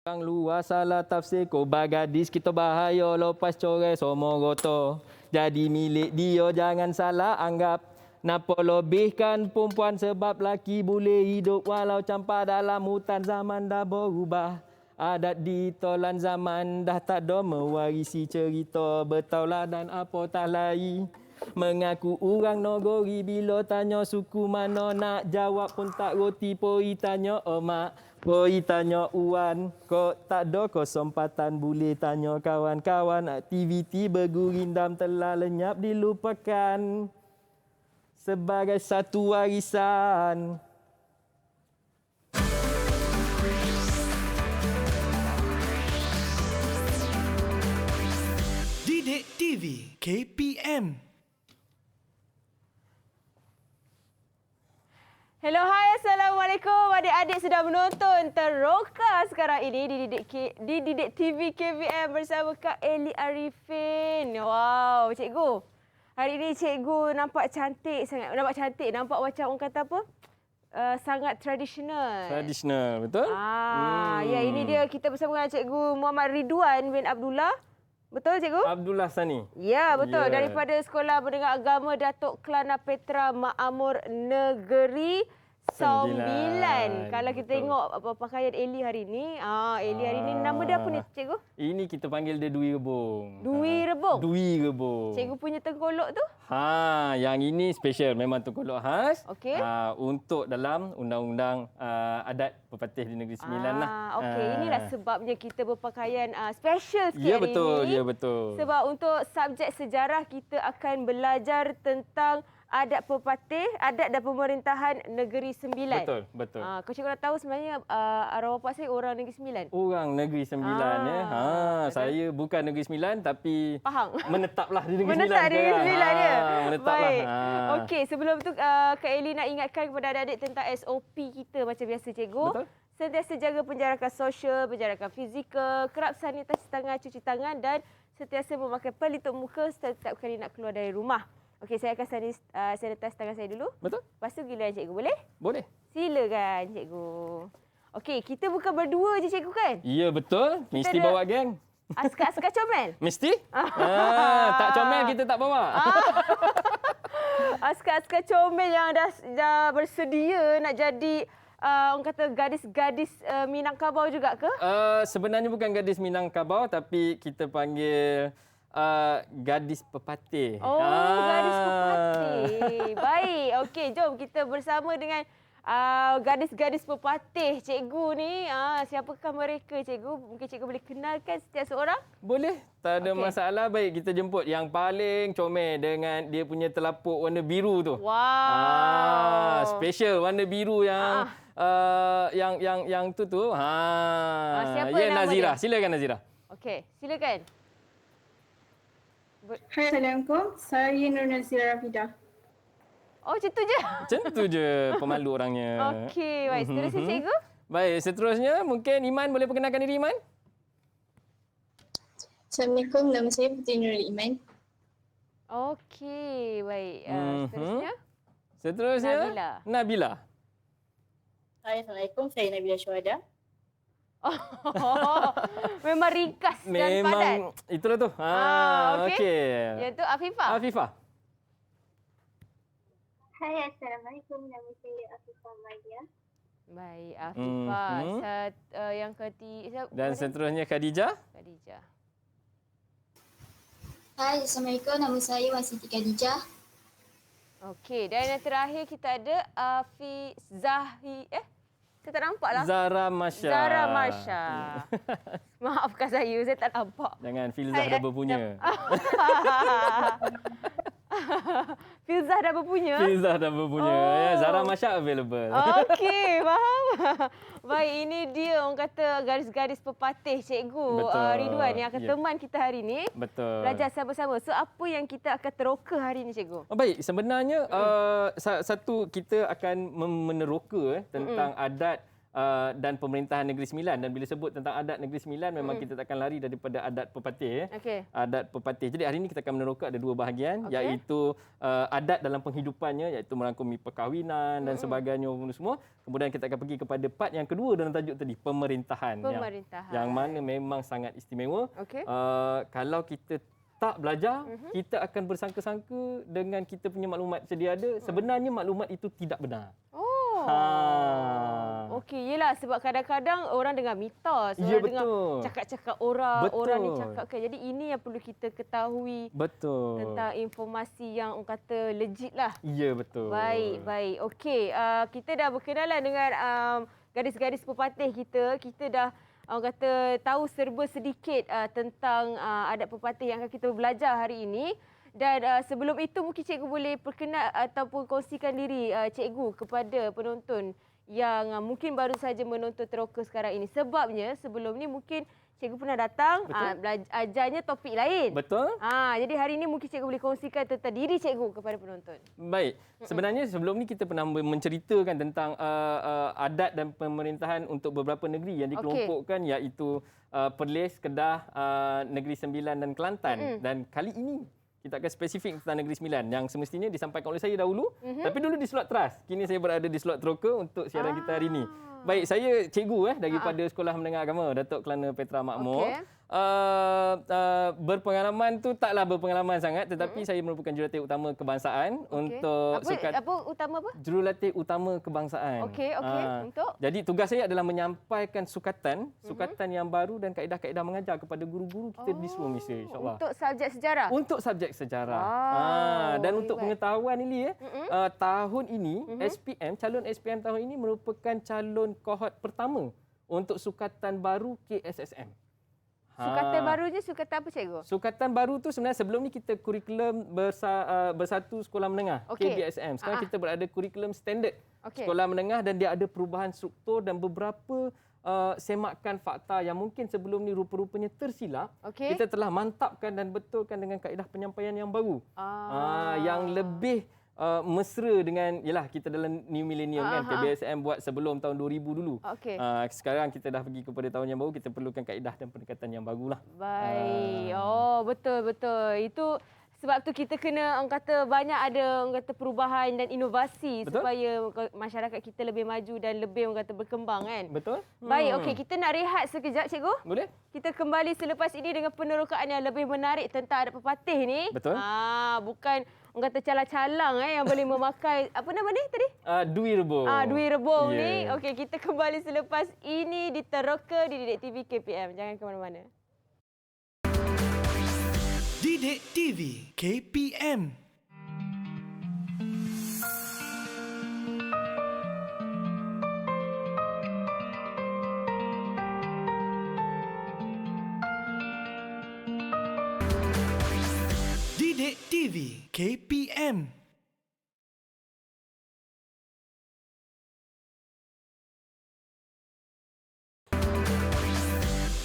Yang luar salah tafsir ko bagadis kita bahaya lepas coret semua roto. Jadi milik dia jangan salah anggap. Napa lebihkan perempuan sebab laki boleh hidup walau campak dalam hutan zaman dah berubah. Adat ditolan zaman dah tak ada mewarisi cerita bertaulah dan apa tak lai. Mengaku orang Nogori bila tanya suku mana nak jawab pun tak roti poi tanya emak. Poi tanya Uan, kok tak ada kesempatan boleh tanya kawan-kawan. Aktiviti bergurindam telah lenyap dilupakan sebagai satu warisan. Didik TV KPM. Hello, hai, Assalamualaikum. Adik-adik sedang menonton Teroka sekarang ini di Didik TV KVM bersama Kak Eli Arifin. Wow, cikgu. Hari ini cikgu nampak cantik sangat. Nampak macam orang kata apa? Sangat tradisional. Tradisional, betul? Ya, ini dia kita bersama dengan Cikgu Muhammad Ridwan bin Abdullah. Betul, Cikgu? Abdullah Sani. Ya, betul. Ya. Daripada Sekolah Menengah Agama Datuk Kelana Petra Makmur Negeri 9. Kalau kita Betul. tengok pakaian Eli hari ini, Eli hari ini nama dia apa ni, Cikgu? Ini kita panggil dia Dwi Rebung. Dwi Rebung? Dwi Rebung. Cikgu punya tengkolok tu? Yang ini special, memang tengkolok khas. Okey. Untuk dalam undang-undang adat Pepatih di Negeri Sembilan lah. Okey, inilah sebabnya kita berpakaian special sikit Ya hari betul, ini. ya betul. Sebab untuk subjek sejarah kita akan belajar tentang adat pepatih, adat dan pemerintahan Negeri Sembilan. Betul, betul. Kau cikgu dah tahu sebenarnya arwah bapa saya orang Negeri Sembilan? Orang Negeri Sembilan ya. Saya bukan Negeri Sembilan tapi Pahang. menetaplah di Negeri Menetap Sembilan. di Negeri Sembilan ya. Menetaplah. Baik. Okey, sebelum tu Kak Eli nak ingatkan kepada adik-adik tentang SOP kita macam biasa, cikgu. Betul. Sentiasa jaga penjarakan sosial, penjarakan fizikal, kerap sanitasi tangan, cuci tangan dan sentiasa memakai pelitup muka setiap kali nak keluar dari rumah. Okey, saya akan sanitize tangan saya dulu. Betul? Lepas tu giliran cikgu, boleh? Boleh. Silakan, cikgu. Okey, kita bukan berdua je, cikgu kan? Ya betul. Mesti ada- bawa geng. Askar-askar comel. Mesti? Tak comel kita tak bawa. Askar-askar comel yang dah bersedia nak jadi orang kata gadis-gadis Minangkabau juga ke? Sebenarnya bukan gadis Minangkabau tapi kita panggil gadis pepatih. Oh, gadis pepatih. Baik. Okey, jom kita bersama dengan gadis-gadis pepatih cikgu ni. Siapakah mereka, cikgu? Mungkin cikgu boleh kenalkan setiap seorang? Boleh, tak ada Okey. masalah. Baik, kita jemput yang paling comel dengan dia punya telapuk warna biru tu. Wow. Special warna biru yang yang tu. Siapa Ya, nama Nazira. dia? Silakan Nazira. Okey, silakan. Hai, Assalamualaikum. Saya Nur Nazira Rafidah. Oh, macam tu je? Macam tu je pemalu orangnya. Okey, baik. Seterusnya, cikgu? Baik, seterusnya mungkin Iman boleh perkenalkan diri Iman? Assalamualaikum. Nama saya Putri Nurul Iman. Okey, baik. Seterusnya? Seterusnya Nabila. Nabila. Hai, Assalamualaikum. Saya Nabila Syuhada. Oh, memang ringkas dan padat. Memang itulah tu. Okey. Okey. Yang tu Afifah. Afifah. Hai, Assalamualaikum. Nama saya Afifah Madia. Baik, Afifah. Yang ketiga. Dan seterusnya Khadijah. Khadijah. Hai, Assalamualaikum. Nama saya Wan Siti Khadijah. Okey, dan yang terakhir kita ada saya tak nampak lah. Zara Masya. Zara Marsha. Maafkan saya tak nampak. Jangan Filzah dah berpunya. Filzah dah berpunya. Filzah dah berpunya. Ya, Zara Masya available. Okey, faham. Baik, ini dia orang kata garis-garis pepatih cikgu Betul. Ridwan yang akan Ya. teman kita hari ini. Betul. Belajar sama-sama. So, apa yang kita akan teroka hari ini, cikgu? Baik, sebenarnya satu kita akan meneroka tentang adat dan Pemerintahan Negeri Sembilan. Dan bila sebut tentang adat Negeri Sembilan, memang kita takkan lari daripada adat pepatih. Okey. Adat pepatih. Jadi hari ini kita akan meneroka ada 2 bahagian, Okey. iaitu adat dalam penghidupannya, iaitu merangkumi perkahwinan dan sebagainya semua. Kemudian kita akan pergi kepada part yang kedua dalam tajuk tadi, pemerintahan. Pemerintahan. Yang mana memang sangat istimewa. Okey. Kalau kita tak belajar, kita akan bersangka-sangka dengan kita punya maklumat sedia ada. Sebenarnya maklumat itu tidak benar. Oh. Ha. Okey, yelah sebab kadang-kadang orang dengar mitos, Ya, orang dengar betul. cakap-cakap orang, Betul. orang ni cakapkan. Jadi ini yang perlu kita ketahui Betul. tentang informasi yang orang kata legit lah. Ya, betul. Baik, baik. Okey, kita dah berkenalan dengan gadis-gadis pepatih kita. Kita dah orang kata tahu serba sedikit tentang adat pepatih yang akan kita belajar hari ini. Dan sebelum itu mungkin cikgu boleh perkenal ataupun kongsikan diri cikgu kepada penonton yang mungkin baru saja menonton teroka sekarang ini. Sebabnya sebelum ni mungkin cikgu pernah datang ajarnya topik lain. Betul. Jadi hari ini mungkin cikgu boleh kongsikan tentang diri cikgu kepada penonton. Baik. Sebenarnya sebelum ni kita pernah menceritakan tentang adat dan pemerintahan untuk beberapa negeri yang dikelompokkan, iaitu Perlis, Kedah, Negeri Sembilan dan Kelantan. Dan kali ini kita akan spesifik tentang Negeri Sembilan yang semestinya disampaikan oleh saya dahulu. Tapi dulu di slot Teras. Kini saya berada di slot Teroka untuk siaran kita hari ini. Baik, saya cikgu daripada Sekolah Menengah Agama Datuk Kelana Petra Makmur. Okey. Berpengalaman tu taklah berpengalaman sangat, tetapi saya merupakan jurulatih utama kebangsaan untuk apa utama apa? jurulatih utama kebangsaan. Okey, untuk? Jadi tugas saya adalah menyampaikan sukatan yang baru dan kaedah-kaedah mengajar kepada guru-guru kita di seluruh Malaysia, insya-Allah. Untuk subjek sejarah. Untuk subjek sejarah. Dan untuk hebat. pengetahuan ini tahun ini SPM, calon SPM tahun ini merupakan calon kohort pertama untuk sukatan baru KSSM. Sukatan barunya sukatan apa cikgu? Sukatan baru tu sebenarnya sebelum ni kita kurikulum bersatu sekolah menengah, Okey. KBSM. Sekarang kita berada kurikulum standard Okey. sekolah menengah dan dia ada perubahan struktur dan beberapa semakan fakta yang mungkin sebelum ni rupa-rupanya tersilap. Okey. Kita telah mantapkan dan betulkan dengan kaedah penyampaian yang baru. Yang lebih mesra dengan, yalah kita dalam new millennium kan, KBSM buat sebelum tahun 2000 dulu. Okey. Sekarang kita dah pergi kepada tahun yang baru, kita perlukan kaedah dan pendekatan yang barulah. Baik. Betul. Itu sebab tu kita kena orang kata banyak ada orang kata perubahan dan inovasi. Betul. Supaya masyarakat kita lebih maju dan lebih orang kata berkembang kan. Betul? Baik, okey, kita nak rehat sekejap cikgu. Boleh? Kita kembali selepas ini dengan penerokaan yang lebih menarik tentang adat pepatih ni. Betul. Bukan orang kata calang-calang yang boleh memakai apa nama ni tadi? Dui rebung. Dui rebung Yeah. ni. Okey, kita kembali selepas ini di Teroka di Didik TV KPM. Jangan ke mana-mana. Didik TV KPM. Didik TV KPM.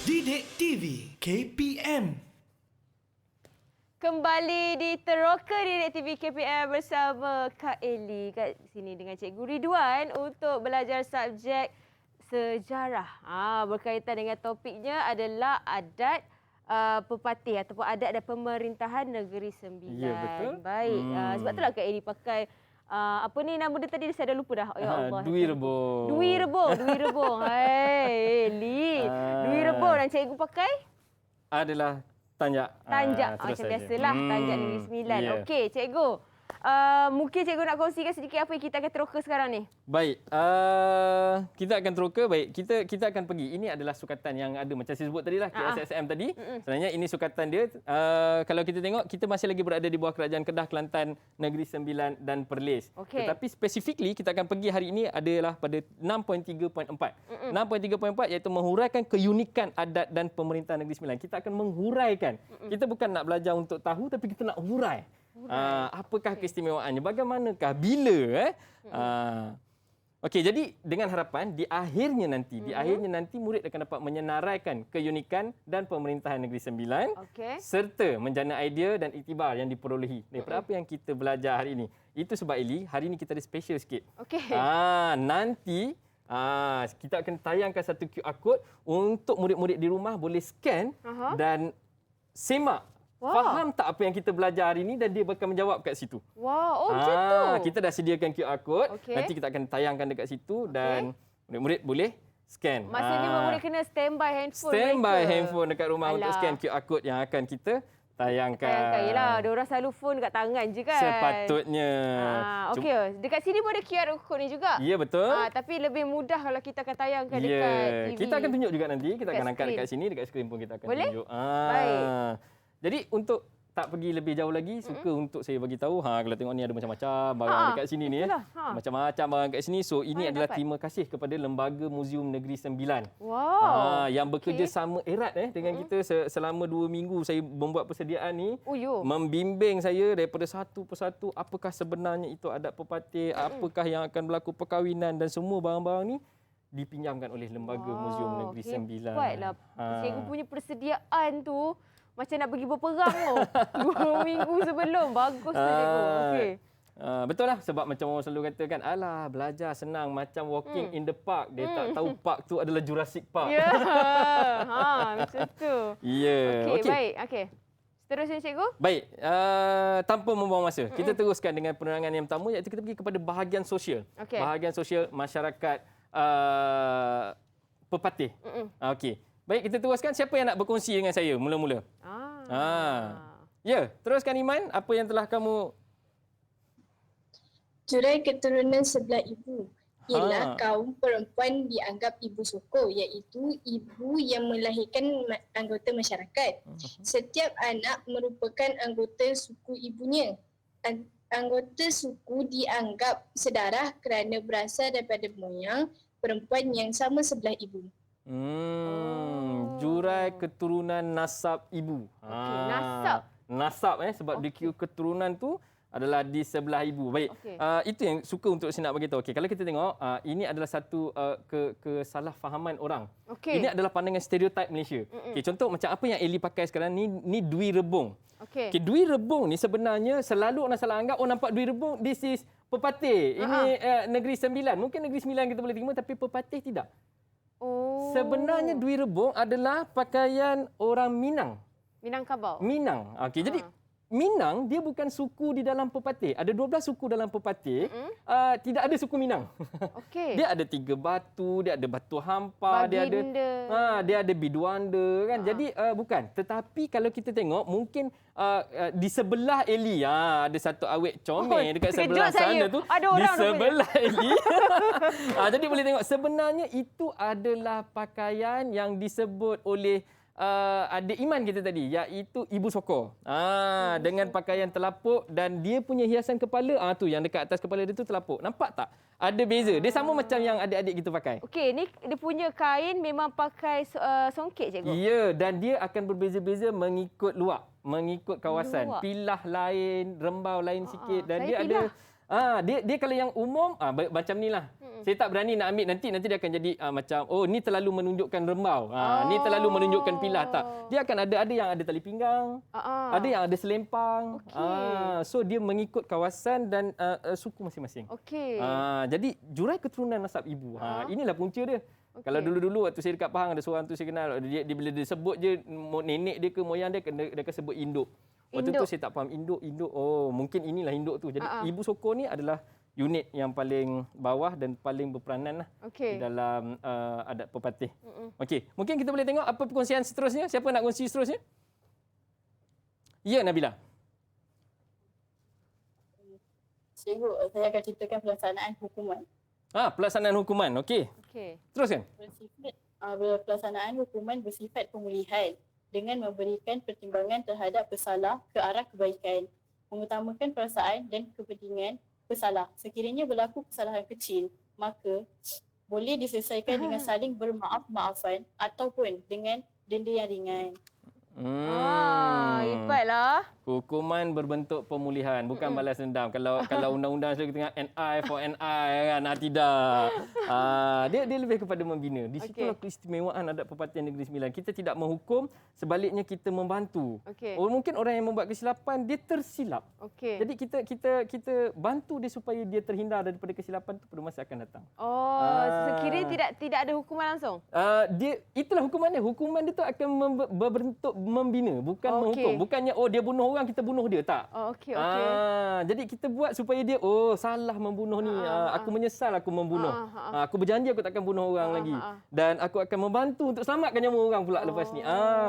Didik TV KPM. Kembali di Teroka di Didik TV KPM bersama Kak Eli kat sini dengan Cikgu Ridwan untuk belajar subjek sejarah. Berkaitan dengan topiknya adalah adat pepatih ataupun adat dan pemerintahan Negeri Sembilan. Ya, betul. Baik. Sebab itulah Kak Eli pakai apa ni nama dia tadi saya dah lupa dah. Ya Allah. Dui rebung. Dui rebung. Hai, Eli. Dui rebung dan cikgu pakai Adalah tanjak. macam biasalah tanjak Negeri Sembilan. Ya. Okey, cikgu. Mungkin cikgu nak kongsikan sedikit apa yang kita akan teroka sekarang ni. Baik, kita akan teroka. Baik, kita akan pergi. Ini adalah sukatan yang ada macam saya sebut tadi lah, KSSM tadi. Sebenarnya ini sukatan dia. Kalau kita tengok, kita masih lagi berada di bawah Kerajaan Kedah, Kelantan, Negeri Sembilan dan Perlis. Okey. Tetapi specifically kita akan pergi hari ini adalah pada 6.3.4. 6.3.4 iaitu menguraikan keunikan adat dan pemerintahan Negeri Sembilan. Kita akan menguraikan. Kita bukan nak belajar untuk tahu, tapi kita nak hurai. Apakah keistimewaannya? Bagaimanakah? Bila? Okey, jadi dengan harapan di akhirnya nanti murid akan dapat menyenaraikan keunikan dan pemerintahan Negeri Sembilan serta menjana idea dan iktibar yang diperolehi daripada apa yang kita belajar hari ini. Itu sebab Eli, hari ini kita ada special sikit. Okey. Nanti Kita akan tayangkan satu QR code untuk murid-murid di rumah boleh scan dan semak. Faham tak apa yang kita belajar hari ini dan dia bakal menjawab kat situ. Wow, macam tu. Kita dah sediakan QR code. Okey. Nanti kita akan tayangkan dekat situ dan murid-murid boleh scan. Maksudnya murid kena standby handphone Standby mereka. handphone dekat rumah untuk Alah. scan QR code yang akan kita tayangkan. Yelah, diorang selalu phone dekat tangan je kan. Sepatutnya. Okey, dekat sini pun ada QR code ni juga. Ya, betul. Tapi lebih mudah kalau kita akan tayangkan Ya, dekat TV. kita akan tunjuk juga nanti. Kita Dekat akan angkat skrin. dekat sini, dekat skrin pun kita akan Boleh? tunjuk. Baik. Jadi untuk tak pergi lebih jauh lagi, suka untuk saya bagi tahu, kalau tengok ni ada macam-macam barang dekat sini ni. itulah, Macam-macam barang kat sini. So ini Mana adalah dapat? terima kasih kepada Lembaga Muzium Negeri Sembilan. Wow. Yang bekerjasama erat dengan kita selama 2 minggu saya membuat persediaan ni. Membimbing saya daripada satu persatu apakah sebenarnya itu adat pepatih, apakah yang akan berlaku perkahwinan dan semua barang-barang ni dipinjamkan oleh Lembaga Muzium Negeri Sembilan. Hebatlah. Cikgu punya persediaan tu macam nak pergi berperang tu. 2 minggu sebelum. Bagus tu cikgu. Okey. Betul lah sebab macam orang selalu katakan, alah belajar senang macam walking in the park. Dia tak tahu park tu adalah Jurassic Park. Ya. Macam tu. Ya. Okey, baik. Okey. Seterusnya cikgu. Baik, tanpa membuang masa, kita teruskan dengan penerangan yang pertama iaitu kita pergi kepada bahagian sosial. Okey. Bahagian sosial masyarakat pepatih. Okey. Baik, kita teruskan. Siapa yang nak berkongsi dengan saya mula-mula? Ya, teruskan Iman. Apa yang telah kamu... Jurai keturunan sebelah ibu ialah kaum perempuan dianggap ibu soko, iaitu ibu yang melahirkan anggota masyarakat. Setiap anak merupakan anggota suku ibunya. Anggota suku dianggap sedarah kerana berasal daripada moyang perempuan yang sama sebelah ibu. Jurai keturunan nasab ibu. Nasab sebab dia kira keturunan tu adalah di sebelah ibu. Baik. Itu yang suka untuk saya nak bagi tahu. Kalau kita tengok ini adalah satu kesalahfahaman orang. Ini adalah pandangan stereotip Malaysia. Contoh macam apa yang Eli pakai sekarang ni dui rebung. Dui rebung ni sebenarnya selalu orang salah anggap nampak dui rebung this is pepatih. Ini Negeri Sembilan. Mungkin Negeri Sembilan kita boleh terima tapi pepatih tidak. Sebenarnya dui rebung adalah pakaian orang Minang. Minangkabau. Minang. Jadi Minang dia bukan suku di dalam pepatih. Ada 12 suku dalam pepatih. Tidak ada suku Minang. Dia ada 3 batu, dia ada batu hampa, dia ada biduanda kan. Jadi bukan. Tetapi kalau kita tengok mungkin di sebelah Eli ada satu awet comel dekat sebelah sana tu. Di sebelah Eli. Jadi boleh tengok sebenarnya itu adalah pakaian yang disebut oleh adik Iman kita tadi iaitu ibu soko. Dengan pakaian telapuk dan dia punya hiasan kepala tu yang dekat atas kepala dia tu telapuk. Nampak tak? Ada beza. Dia sama macam yang adik-adik kita pakai. Okey, ni dia punya kain memang pakai songket cikgu. Ya, dan dia akan berbeza-beza mengikut luak, mengikut kawasan. Pilah lain, rembau lain sikit dan dia pilah. ada dia kalau yang umum macam ni lah. Saya tak berani nak ambil nanti dia akan jadi macam ni terlalu menunjukkan rembau. Ni terlalu menunjukkan pilah tak. Dia akan ada yang ada tali pinggang. Ada yang ada selempang. So dia mengikut kawasan dan suku masing-masing. Jadi jurai keturunan nasab ibu. Inilah punca dia. Kalau dulu-dulu waktu saya dekat Pahang ada seorang tu saya kenal dia bila dia sebut je nenek dia ke moyang dia akan sebut induk. Waktu tu saya tak faham induk. Mungkin inilah induk tu. Jadi ibu soko ni adalah unit yang paling bawah dan paling berperanan lah di dalam adat pepatih. Okey, mungkin kita boleh tengok apa perkongsian seterusnya. Siapa nak kongsi seterusnya? Ya, Nabila. Cikgu, saya akan ceritakan pelaksanaan hukuman. Pelaksanaan hukuman. Okey. Teruskan. Pelaksanaan hukuman bersifat pemulihan dengan memberikan pertimbangan terhadap pesalah ke arah kebaikan, mengutamakan perasaan dan kepentingan pesalah. Sekiranya berlaku kesalahan kecil, maka boleh diselesaikan dengan saling bermaaf-maafan ataupun dengan denda yang ringan. Hebatlah. Hukuman berbentuk pemulihan, bukan balas dendam. Kalau undang-undang kita tengah NI for NI kan, tidak. Dia lebih kepada membina. Di situlah keistimewaan adat Perpatian Negeri Sembilan. Kita tidak menghukum, sebaliknya kita membantu. Mungkin orang yang membuat kesilapan dia tersilap. Jadi kita bantu dia supaya dia terhindar daripada kesilapan itu pada masa akan datang. Sekiranya tidak ada hukuman langsung. Itulah hukuman dia. Hukuman dia tu akan berbentuk membina, bukan menghukum. Bukannya dia bunuh orang kita bunuh dia, tak. Jadi kita buat supaya dia salah membunuh ni. Aku menyesal aku membunuh. Aku berjanji aku takkan bunuh orang lagi. Dan aku akan membantu untuk selamatkan nyawa orang pula lepas ni.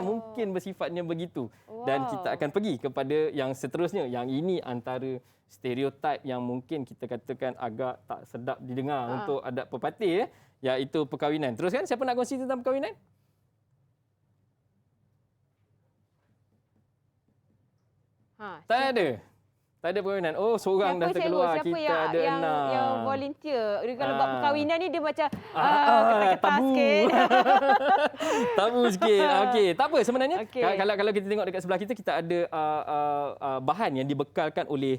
Mungkin bersifatnya begitu. Dan kita akan pergi kepada yang seterusnya. Yang ini antara stereotip yang mungkin kita katakan agak tak sedap didengar untuk adat Pepatih, iaitu perkahwinan. Teruskan, siapa nak kongsi tentang perkahwinan? Tak ada perkahwinan. Seorang dah terkeluar. Siapa kita ada yang 6. yang volunteer. Dia kalau buat perkahwinan ni dia macam ketat-ketat sikit. Tabu sikit. Okey, tak apa sebenarnya. Kalau kita tengok dekat sebelah kita, kita ada bahan yang dibekalkan oleh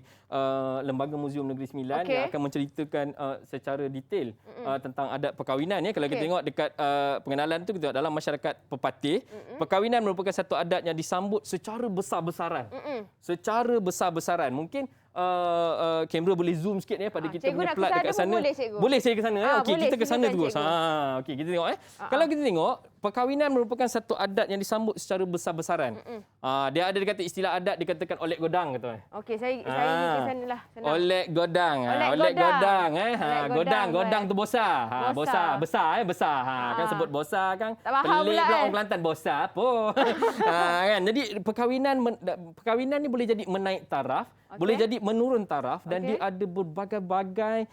Lembaga Muzium Negeri Sembilan yang akan menceritakan secara detail tentang adat perkahwinan. Kalau kita tengok dekat pengenalan tu, kita tengok dalam masyarakat Pepatih, perkahwinan merupakan satu adat yang disambut secara besar-besaran. Secara besar-besaran. Mungkin kamera boleh zoom sikit pada kita punya plat dekat sana. Boleh saya ke sana. Okey, kita ke sana terus. Okey, kita tengok Kalau kita tengok, perkahwinan merupakan satu adat yang disambut secara besar-besaran. Dia ada dikata istilah adat dikatakan olek godang kata. Okey, saya ke sanalah. Olek godang. Olek godang godang tu bosar. Besar. Kan sebut bosar kan. Pelik pula orang Kelantan bosar apa. Kan. Jadi perkahwinan ni boleh jadi menaik taraf, boleh jadi menurun taraf, dan dia ada berbagai-bagai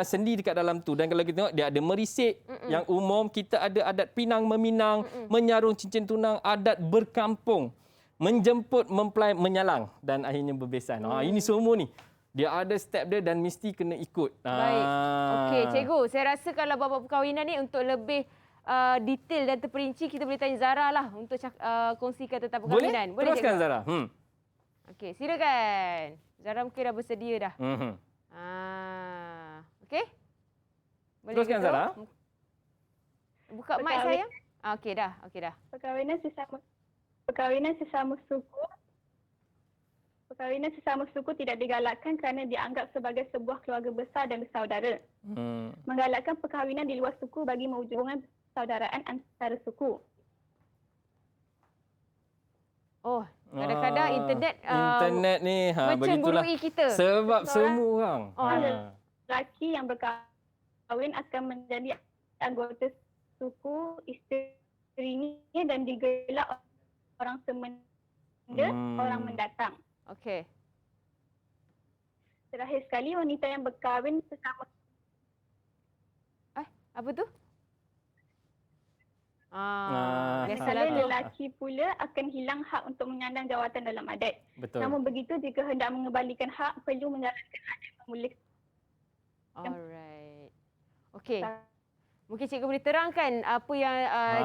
sendi dekat dalam tu. Dan kalau kita tengok, dia ada merisik yang umum, kita ada adat pinang meminang, menyarung cincin tunang, adat berkampung, menjemput mempelai menyalang, dan akhirnya berbesan. Ini semua ni dia ada step dia dan mesti kena ikut. Baik. Okey, cikgu, saya rasa kalau bab perkahwinan ni untuk lebih detail dan terperinci, kita boleh tanya Zara lah untuk kongsikan tentang perkahwinan. Boleh teruskan, Zara. Okey, silakan. Zara mungkin dah bersedia dah. Okey? Boleh teruskan, duduk? Zara. Buka mic sayang. Okey dah. Perkahwinan sesama suku. Perkahwinan sesama suku tidak digalakkan kerana dianggap sebagai sebuah keluarga besar dan bersaudara. Menggalakkan perkahwinan di luar suku bagi mewujud hubungan persaudaraan antara suku. Kadang-kadang internet ni mencemburui kita. Sebab semua orang. Lelaki yang berkahwin akan menjadi anggota suku isterinya dan digelak orang semenda, orang mendatang. Okey. Terakhir sekali, wanita yang berkahwin sesama. Apa tu? Biasalah lelaki pula akan hilang hak untuk menyandang jawatan dalam adat. Betul. Namun begitu, jika hendak mengembalikan hak, perlu menjalankan adat memulihkan. Alright. Okey. Mungkin cikgu boleh terangkan apa yang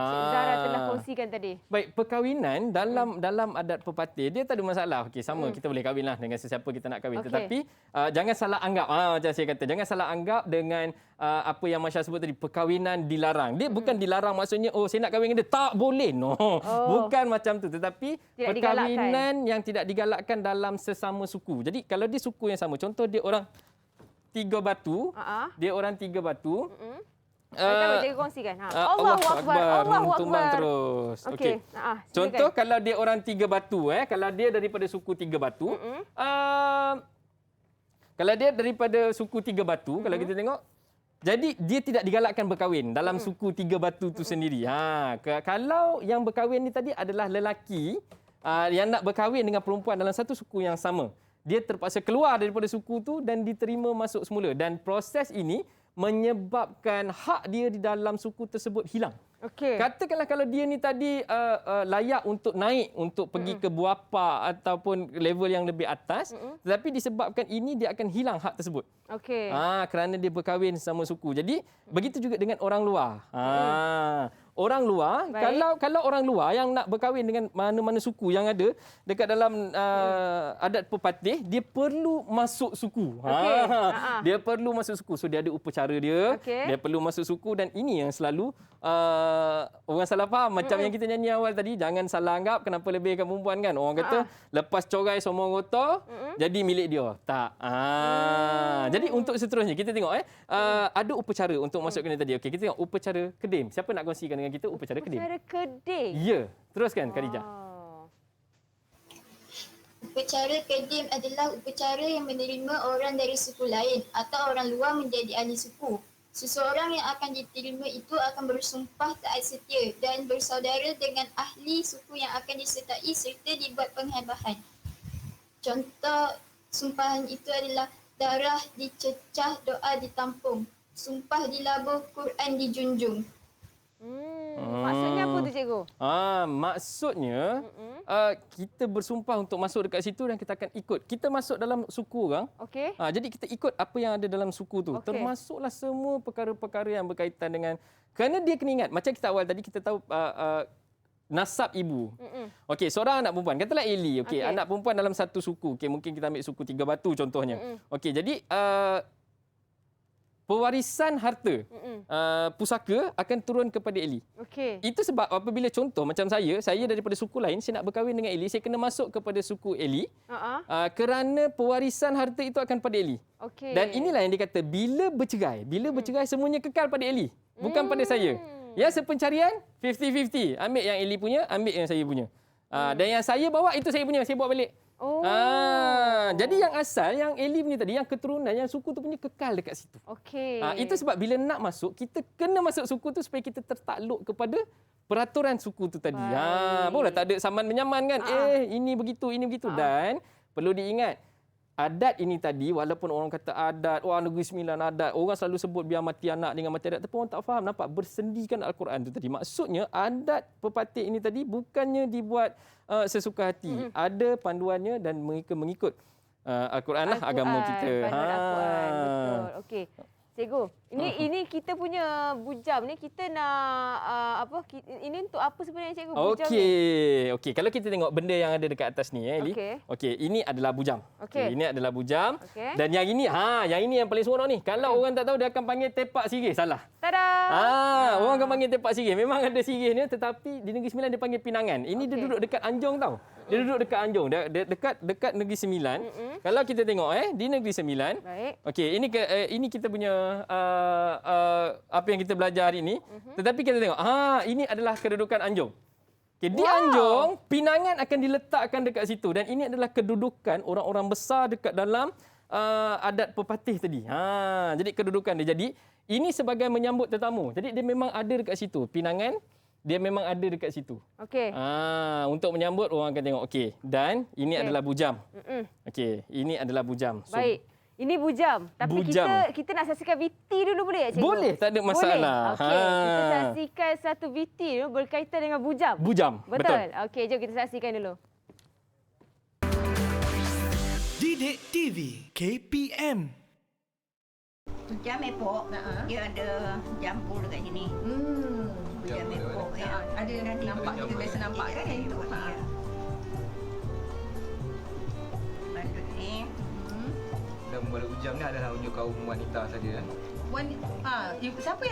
Zara telah kongsikan tadi. Baik, perkahwinan dalam adat Pepatih dia tak ada masalah. Okey, sama kita boleh kahwinlah dengan sesiapa kita nak kahwin. Tetapi jangan salah anggap. Macam saya kata, jangan salah anggap dengan apa yang Masya sebut tadi, perkahwinan dilarang. Dia bukan dilarang maksudnya saya nak kahwin dengan dia, tak boleh. Bukan macam tu. Tetapi tidak perkahwinan yang tidak digalakkan dalam sesama suku. Jadi kalau dia suku yang sama, contoh dia orang Tiga Batu, dia orang Tiga Batu. Cikgu kongsikan. Allahu Akbar. Allahu Tumbang Akbar. terus. Okey. Contoh kalau dia orang Tiga Batu, kalau dia daripada suku Tiga Batu, kalau dia daripada suku Tiga Batu, kalau kita tengok, jadi dia tidak digalakkan berkahwin dalam suku Tiga Batu tu sendiri. Kalau yang berkahwin ni tadi adalah lelaki yang nak berkahwin dengan perempuan dalam satu suku yang sama, dia terpaksa keluar daripada suku tu dan diterima masuk semula, dan proses ini menyebabkan hak dia di dalam suku tersebut hilang. Katakanlah kalau dia ni tadi layak untuk naik untuk pergi ke buapa ataupun level yang lebih atas, tetapi disebabkan ini dia akan hilang hak tersebut. Kerana dia berkahwin sama suku. Jadi begitu juga dengan orang luar. orang luar, kalau orang luar yang nak berkahwin dengan mana-mana suku yang ada dekat dalam adat pepatih, dia perlu masuk suku. Dia perlu masuk suku. So dia ada upacara dia, dia perlu masuk suku, dan ini yang selalu orang salah faham. Macam yang kita nyanyi awal tadi, jangan salah anggap kenapa lebihkan perempuan kan. Orang kata lepas corai semua anggota jadi milik dia. Tak. Jadi untuk seterusnya kita tengok ada upacara untuk masuk kena tadi. Okey, kita tengok upacara kedim. Siapa nak kongsikan dengan kita upacara kedim? Upacara kedim. Ya, teruskan Khadijah. Upacara kedim adalah upacara yang menerima orang dari suku lain atau orang luar menjadi ahli suku. Seseorang yang akan diterima itu akan bersumpah taat setia dan bersaudara dengan ahli suku yang akan disertai serta dibuat penghebahan. Contoh sumpahan itu adalah darah dicecah, doa ditampung, sumpah dilabur, Quran dijunjung. Maksudnya apa tu cikgu? Maksudnya kita bersumpah untuk masuk dekat situ dan kita akan ikut. Kita masuk dalam suku orang. Okey. Jadi kita ikut apa yang ada dalam suku tu. Termasuklah semua perkara-perkara yang berkaitan dengan, kerana dia kena ingat macam kita awal tadi kita tahu nasab ibu. Okey, seorang anak perempuan, katalah Eli. Okey, anak perempuan dalam satu suku. Okey, mungkin kita ambil suku Tiga Batu contohnya. Okey, jadi pewarisan harta pusaka akan turun kepada Eli. Okey. Itu sebab apabila contoh macam saya daripada suku lain, saya nak berkahwin dengan Eli, saya kena masuk kepada suku Eli kerana pewarisan harta itu akan pada Eli. Okey. Dan inilah yang dikata bila bercerai semuanya kekal pada Eli, bukan pada saya. Ya, sepencarian 50-50. Ambil yang Eli punya, ambil yang saya punya. Dan yang saya bawa itu saya punya, saya bawa balik. Jadi yang asal, yang Eli punya tadi, yang keturunan, yang suku tu punya kekal dekat situ. Okey. Itu sebab bila nak masuk, kita kena masuk suku tu supaya kita tertakluk kepada peraturan suku tu tadi. Boleh tak ada saman menyaman kan? Ini begitu, ini begitu. Dan perlu diingat, adat ini tadi, walaupun orang kata adat, Negeri Sembilan adat, orang selalu sebut biar mati anak dengan mati adat, tapi orang tak faham, nampak bersendikan Al-Quran tu tadi. Maksudnya adat pepatih ini tadi bukannya dibuat sesuka hati. Ada panduannya dan mereka mengikut Al-Quran lah, agama kita. Al-Quran, betul. Okey. Cikgu, ini kita punya bujam ni kita nak ini untuk apa sebenarnya cikgu bujam ni? Okey. Kalau kita tengok benda yang ada dekat atas ni Eli. Okey, ini adalah bujam. Ini adalah bujam. Dan yang ini yang paling seronok ni. Kalau orang tak tahu, dia akan panggil tepak sirih. Salah. Tada. Orang akan panggil tepak sirih. Memang ada sirihnya, tetapi di Negeri Sembilan dia panggil pinangan. Ini dia duduk dekat Anjong tau. Dia duduk dekat Anjong, dekat Negeri Sembilan. Kalau kita tengok di Negeri Sembilan. Okey, ini kita punya apa yang kita belajar hari ini. Tetapi kita tengok, ini adalah kedudukan Anjong. Okay, di Anjong, pinangan akan diletakkan dekat situ. Dan ini adalah kedudukan orang-orang besar dekat dalam adat pepatih tadi. Jadi kedudukan dia. Jadi ini sebagai menyambut tetamu. Jadi dia memang ada dekat situ. Pinangan, dia memang ada dekat situ. Okey. Untuk menyambut, orang akan tengok. Okey. Dan ini adalah bujam. Okey, ini adalah bujam. So, baik. Ini bujam. Tapi kita nak saksikan VT dulu boleh tak cikgu? Boleh, tak ada masalah. Okey, kita saksikan satu VT dulu berkaitan dengan bujam. Bujam, betul. Okey, jom kita saksikan dulu. Didik TV KPM. Jam epok, dia ada jampur dekat sini. Jam epok. Ada nampak, kita biasa nampak kan yang itu. Bandut ni. Dan membalut bujam ni adalah untuk kaum wanita saja. Siapa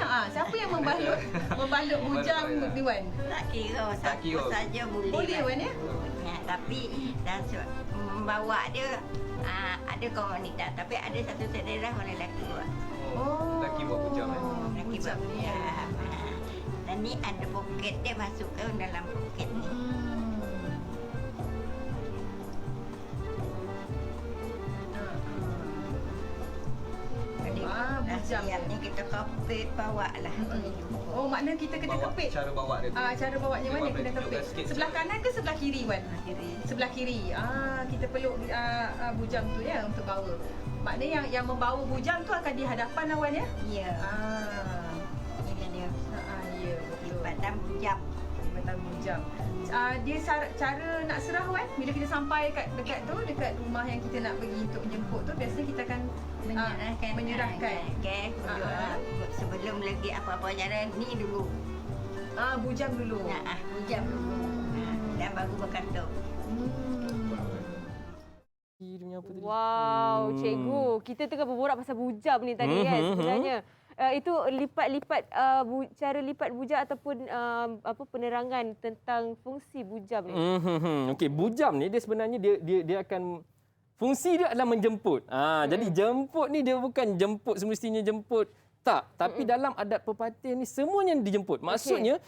yang membalut bujam ni Wan? Tak kira siapa saja boleh. Boleh Wan ya? Tapi dah membawa dia ada kaum wanita, tapi ada satu daerah orang lelaki buat. Lelaki buat bujam Lelaki buat bujam. Dan ni ada poket dia, masuk ke dalam poket ni. Bujam ni kita kepit bawa lah. Maknanya kita kena kepit. Cara bawa dia. Cara bawanya mana kena kepit? Sebelah kanan ke sebelah kiri Wan? Kiri. Sebelah kiri. Kita peluk bujam tu ya untuk bawa. Maknanya yang membawa bujam tu akan di hadapan Wan ya? Ya. Ini dia. Ya, betul. Batang bujam. Batang bujam. Dia cara nak serah Wan, bila kita sampai dekat rumah yang kita nak pergi untuk menjemput tu, biasanya kita akan menyerahkan. Sebelum lagi apa-apa cara ni dulu. Bujang dulu. Bujang dulu. Dan baru berkantor. Wow, cikgu. Kita tengah berborak pasal bujam ni tadi kan sebenarnya. Itu lipat-lipat cara lipat bujam ataupun penerangan tentang fungsi bujam ni. Okey, bujam ni dia sebenarnya dia akan fungsi dia adalah menjemput. Jadi jemput ni dia bukan jemput semestinya jemput. Tak, tapi dalam adat pepatih ni semuanya dijemput. Maksudnya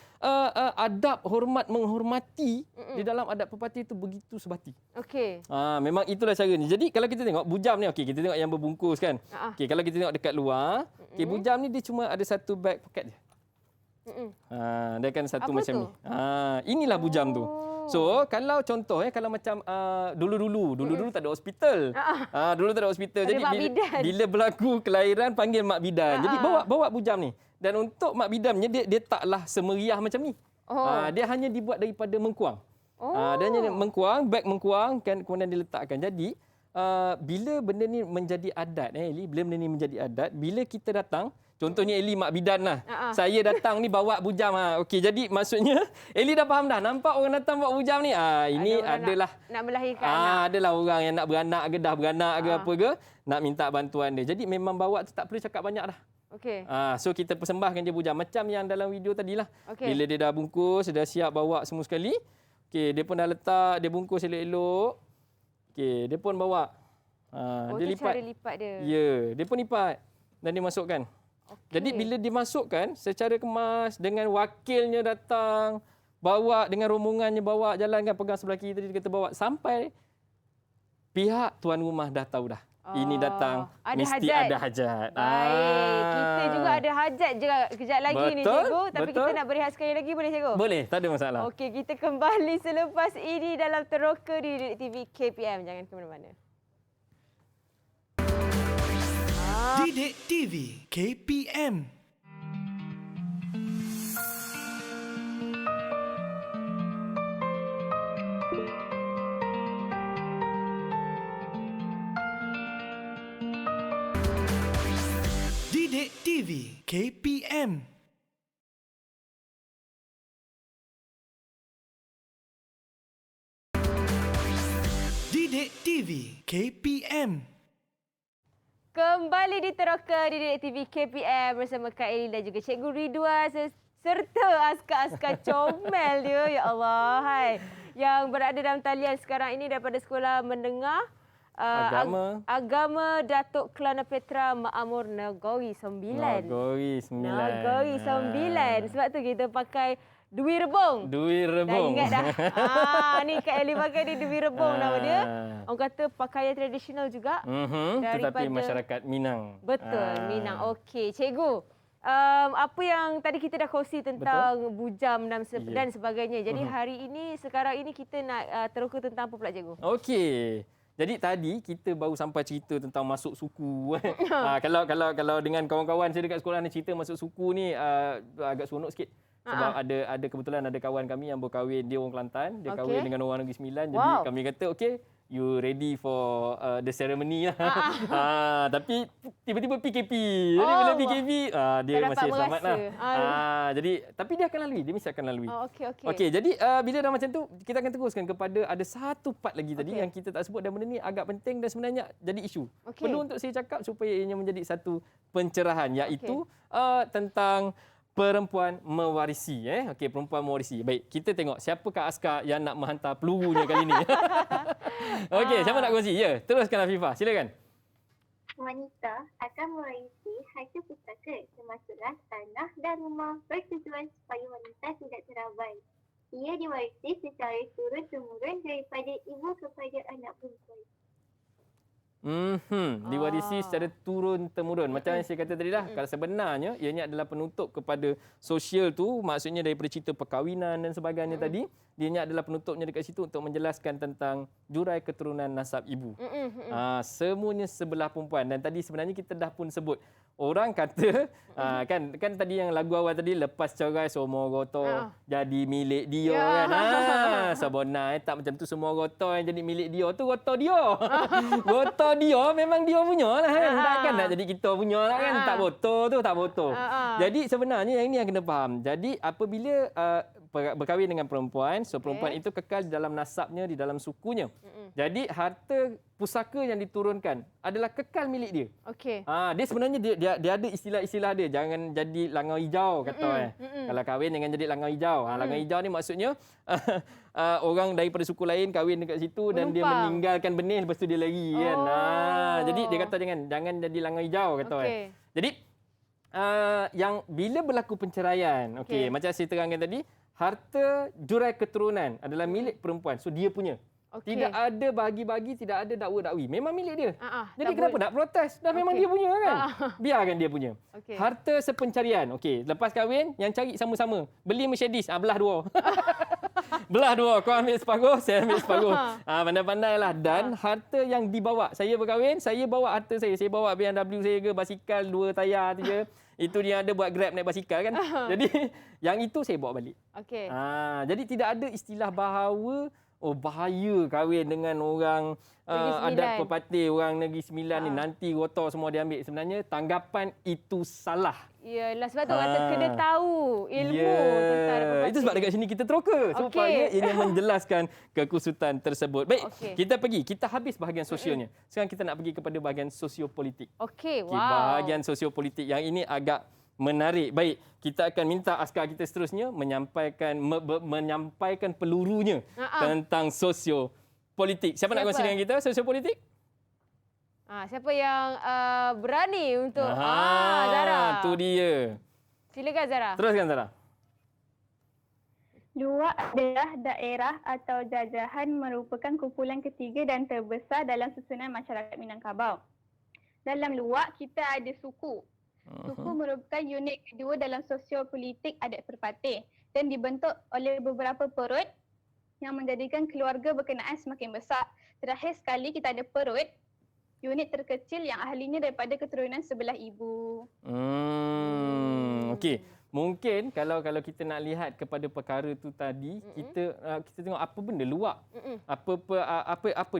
adab hormat menghormati di dalam adat pepatih itu begitu sebati. Okey. Memang itulah caranya. Jadi kalau kita tengok bujam ni, okey kita tengok yang berbungkus kan. Okey kalau kita tengok dekat luar, okey bujam ni dia cuma ada satu bag poket je. Dia akan satu Apa macam tu? ni. Inilah bujam tu. So, kalau contoh kalau macam dulu-dulu tak ada hospital. Dulu tak ada hospital. Ada Jadi mak bidan. bila berlaku kelahiran panggil mak bidan. Jadi bawa bujam ni. Dan untuk mak bidannya dia taklah semeriah macam ni. Dia hanya dibuat daripada mengkuang. Dia hanya mengkuang, beg mengkuang kan kemudian diletakkan. Jadi bila benda ni menjadi adat Eli, bila benda ni menjadi adat, bila kita datang contohnya Eli mak bidan lah. Saya datang ni bawa bujam. Okey, jadi maksudnya Eli dah faham dah. Nampak orang datang bawa bujam ni. Ini adalah nak melahirkan anak. Adalah orang yang nak beranak ke dah beranak ke apa ke, nak minta bantuan dia. Jadi memang bawa tu tak perlu cakap banyak dah. Okey. So kita persembahkan je bujam macam yang dalam video tadilah. Okey. Bila dia dah bungkus, dah siap bawa semua sekali. Okey, dia pun dah letak, dia bungkus elok-elok. Okey, dia pun bawa. Dia lipat. Cara lipat dia. Ya, dia pun lipat dan dia masukkan. Okay. Jadi bila dimasukkan secara kemas dengan wakilnya datang, bawa dengan rombongannya bawa jalan kan pegang sebelah kiri tadi dia kata bawa sampai pihak tuan rumah dah tahu dah. Ini datang ada mesti hajat. ada hajat. Baik, kita juga ada hajat je kejap lagi ni cikgu, tapi betul. kita nak berehat sekali lagi boleh cikgu? Boleh, tak ada masalah. Okey, kita kembali selepas ini dalam Teroka di Didik TV KPM. Jangan ke mana-mana. Didik TV KPM. Didik TV KPM. Didik TV KPM. Kembali di Teroka di Didik TV KPM bersama Kak Eli dan juga Cikgu Ridwan serta askar-askar comel dia. Ya Allah, hai. Yang berada dalam talian sekarang ini daripada Sekolah Menengah Agama Datuk Kelana Petra Makmur Nagori 9. Nagori 9. Nagori 9. Sebab tu kita pakai Dwi Rebong. Dwi Dah Rebong. ingat dah. Ni Kak Eli pakai ni Dwi Rebong nama dia. Orang kata pakaian tradisional juga. Tetapi masyarakat Minang. Betul, Minang. Okey, cikgu. Apa yang tadi kita dah kongsi tentang bujam dan sebagainya. Jadi hari ini, sekarang ini kita nak teroka tentang apa pula cikgu? Okey. Jadi tadi kita baru sampai cerita tentang masuk suku. Kalau dengan kawan-kawan saya dekat sekolah ni cerita masuk suku ni agak seronok sikit. Sebab ada kebetulan ada kawan kami yang berkahwin, dia orang Kelantan, dia kahwin dengan orang Negeri Sembilan. Jadi kami kata okey, you ready for the ceremony lah. Tapi tiba-tiba PKP. Jadi bila PKP dia masih selamat lah. Jadi tapi dia akan lalui, dia mesti akan lalui. Okey, jadi bila dah macam tu kita akan teruskan kepada ada satu part lagi tadi yang kita tak sebut dan benda ni agak penting dan sebenarnya jadi isu. Perlu untuk saya cakap supaya ianya menjadi satu pencerahan iaitu tentang perempuan mewarisi. Okey, perempuan mewarisi. Baik, kita tengok siapakah askar yang nak menghantar pelurunya kali ini. Okey, siapa nak kongsi? Ya, teruskan Afifah. Silakan. Wanita akan mewarisi harta pusaka termasuklah tanah dan rumah bertujuan supaya wanita tidak terabai. Ia diwarisi secara turun-temurun daripada ibu kepada anak perempuan. Diwarisi secara turun-temurun. Macam yang saya kata tadi dah, kalau sebenarnya ianya adalah penutup kepada sosial tu, maksudnya daripada cerita perkahwinan dan sebagainya tadi, dianya adalah penutupnya dekat situ untuk menjelaskan tentang jurai keturunan nasab ibu. Semuanya sebelah perempuan. Dan tadi sebenarnya kita dah pun sebut orang kata kan tadi yang lagu awal tadi lepas cerai semua roto jadi milik dia kan. Sebenarnya tak macam tu, semua roto yang jadi milik dia tu roto dia. Roto dia memang dia punya lah kan. Takkan nak jadi kita punya lah kan. Tak roto tu tak roto. Jadi sebenarnya yang ini yang kena faham. Jadi apabila berkahwin dengan perempuan, so perempuan itu kekal di dalam nasabnya, di dalam sukunya. Jadi harta pusaka yang diturunkan adalah kekal milik dia. Okey. Dia sebenarnya dia ada istilah-istilah dia. Jangan jadi langar hijau kata Kalau kahwin dengan jadi langar hijau. Langar hijau ni maksudnya orang daripada suku lain kahwin dekat situ dan dia meninggalkan benih lepas tu dia lari kan. Jadi dia kata jangan jadi langar hijau kata Jadi yang bila berlaku penceraian, macam saya terangkan tadi, harta jurai keturunan adalah milik perempuan. So dia punya. Tidak ada bagi-bagi, tidak ada dakwa-dakwi. Memang milik dia. Jadi kenapa nak protes? Dah memang dia punya kan? Biarkan dia punya. Harta sepencarian. Lepas kahwin, yang cari sama-sama. Beli Mercedes, belah dua. Belah dua. Kau ambil separuh, saya ambil separuh. Pandai-pandailah. Dan harta yang dibawa. Saya berkahwin, saya bawa harta saya. Saya bawa BMW saya ke, basikal 2 tayar 3. Itu dia ada buat Grab naik basikal kan. Jadi yang itu saya bawa balik. Jadi tidak ada istilah bahawa bahaya kahwin dengan orang adat pepatih, orang Negeri Sembilan ni nanti rotor semua dia ambil. Sebenarnya tanggapan itu salah. Yalah, sebab tu kata kena tahu ilmu tentang pepatih. Itu sebab dekat sini kita teroka supaya ini menjelaskan kekusutan tersebut. Baik, kita habis bahagian sosialnya. Sekarang kita nak pergi kepada bahagian sosiopolitik. Bahagian sosiopolitik yang ini agak menarik. Baik, kita akan minta askar kita seterusnya menyampaikan pelurunya tentang sosiopolitik. Siapa nak kongsi dengan kita sosiopolitik? Siapa yang berani untuk Zara. Tu dia. Silakan Zara. Teruskan Zara. Luwak adalah daerah atau jajahan merupakan kumpulan ketiga dan terbesar dalam susunan masyarakat Minangkabau. Dalam luwak kita ada suku. Suku merupakan unit kedua dalam sosiopolitik adat perpatih dan dibentuk oleh beberapa perut yang menjadikan keluarga berkenaan semakin besar. Terakhir sekali kita ada perut, unit terkecil yang ahlinya daripada keturunan sebelah ibu. Okey. Mungkin kalau kita nak lihat kepada perkara tu tadi, kita tengok apa benda luak. Apa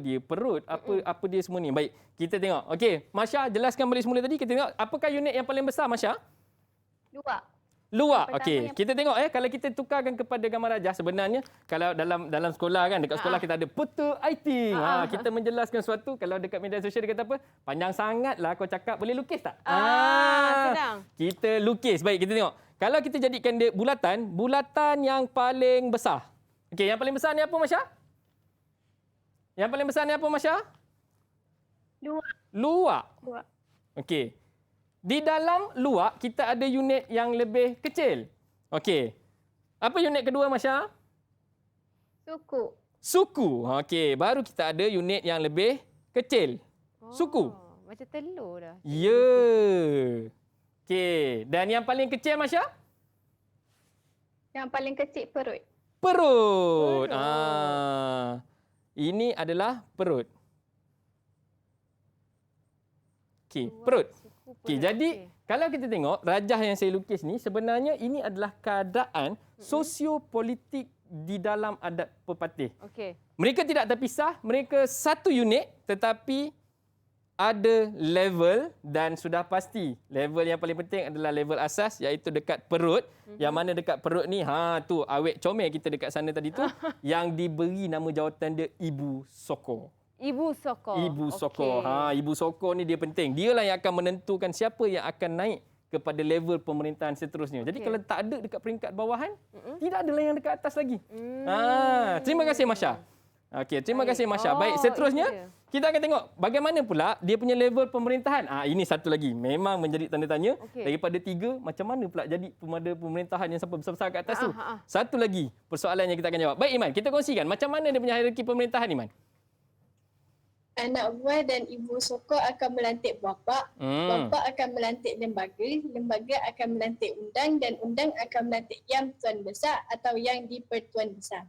dia perut, apa dia semua ni. Baik, kita tengok. Okey, Masya jelaskan balik semula tadi. Kita tengok apakah unit yang paling besar Masya? Luak. Okey, kita tengok kalau kita tukarkan kepada gambar rajah, sebenarnya kalau dalam sekolah kan, dekat sekolah kita ada peta aiting. Kita menjelaskan sesuatu, kalau dekat media sosial dia kata apa? Panjang sangatlah kau cakap, boleh lukis tak? Senang. Kita lukis. Baik, kita tengok. Kalau kita jadikan dia bulatan yang paling besar. Okey, yang paling besar ni apa Masya? Yang paling besar ni apa Masya? Luak. Okey. Di dalam luak kita ada unit yang lebih kecil. Okey. Apa unit kedua Masya? Suku. Okey, baru kita ada unit yang lebih kecil. Suku. Macam telur dah. Ya. Okey, dan yang paling kecil Masya? Yang paling kecil perut. Perut. Ini adalah perut. Okey, perut. Okey, jadi kalau kita tengok rajah yang saya lukis ni, sebenarnya ini adalah keadaan sosiopolitik di dalam adat pepatih. Mereka tidak terpisah, mereka satu unit tetapi ada level dan sudah pasti level yang paling penting adalah level asas iaitu dekat perut. Yang mana dekat perut ni tu awet comel kita dekat sana tadi tu yang diberi nama jawatan dia Ibu Sokor. Ibu Sokor. Ibu Sokor ni dia penting. Dialah yang akan menentukan siapa yang akan naik kepada level pemerintahan seterusnya. Jadi kalau tak ada dekat peringkat bawahan, tidak ada yang dekat atas lagi. Terima kasih Masya. Okey, terima kasih Masya. Baik, seterusnya kita akan tengok bagaimana pula dia punya level pemerintahan. Ini satu lagi. Memang menjadi tanda tanya. Daripada 3, macam mana pula jadi pemerintahan yang sampai besar-besar kat atas tu? Satu lagi persoalan yang kita akan jawab. Baik Iman, kita kongsikan macam mana dia punya hierarki pemerintahan Iman? Anak buah dan ibu sokor akan melantik bapa, bapa akan melantik lembaga, lembaga akan melantik undang dan undang akan melantik yang tuan besar atau yang di-Pertuan Besar.